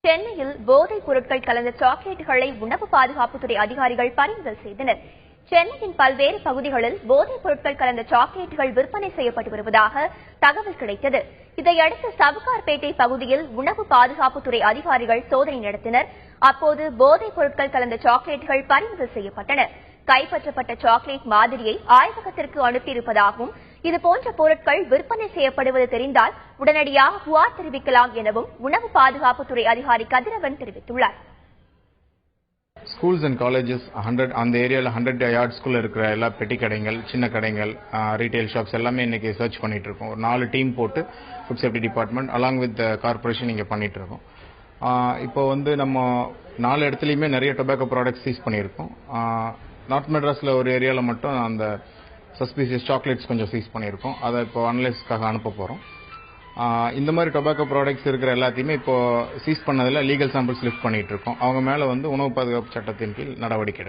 சென்னையில் போதைப் பொருட்கள் கலந்த சாக்லேட்டுகளை உணவு பாதுகாப்புத்துறை அதிகாரிகள் பறிமுதல் செய்தனர். சென்னையின் பல்வேறு பகுதிகளில் போதைப் பொருட்கள் கலந்த சாக்லேட்டுகள் விற்பனை செய்யப்பட்டு வருவதாக தகவல் கிடைத்தது. இதையடுத்து சவுகார்பேட்டை பகுதியில் உணவு பாதுகாப்புத்துறை அதிகாரிகள் சோதனை நடத்தினர். அப்போது போதைப் பொருட்கள் கலந்த சாக்லேட்டுகள் பறிமுதல் செய்யப்பட்டன. கைப்பற்றப்பட்ட சாக்லேட் மாதிரியை ஆய்வகத்திற்கு அனுப்பியிருப்பதாகவும் இதுபோன்ற பொருட்கள் விற்பனை செய்யப்படுவது தெரிந்தால் உடனடியாக புகார் தெரிவிக்கலாம் எனவும் உணவு பாதுகாப்புத்துறை அதிகாரி கதிரவன் தெரிவித்துள்ளார். ஸ்கூல்ஸ் அண்ட் காலேஜஸ் அந்த ஏரியாவில் 100 yardsக்குள்ள இருக்கிற எல்லா பெட்டி கடைகள், சின்ன கடைகள், ரீட்டைல் ஷாப்ஸ் எல்லாமே இன்னைக்கு சர்ச் பண்ணிட்டு இருக்கோம். ஒரு 4 டீம் போட்டு food safety department along with corporation இங்கே பண்ணிட்டு இருக்கோம். இப்போ நம்ம 4 இடத்துலையுமே நிறைய டொபாக்கோ ப்ராடக்ட்ஸ் சீஸ் பண்ணியிருக்கோம். நார்த் மெட்ராஸ்ல ஒரு ஏரியாவில் மட்டும் அந்த சஸ்பீசியஸ் சாக்லேட்ஸ் கொஞ்சம் சீஸ் பண்ணியிருக்கோம். அதை இப்போ அனலைஸ்க்காக அனுப்ப போகிறோம். இந்த மாதிரி டொபாக்கோ ப்ராடக்ட்ஸ் இருக்கிற எல்லாத்தையுமே இப்போ சீஸ் பண்ணதில் லீகல் சாம்பிள்ஸ் லிஃப்ட் பண்ணிட்டு இருக்கோம். அவங்க மேலே உணவு பாதுகாப்பு சட்டத்தின் கீழ் நடவடிக்கை எடுக்கும்.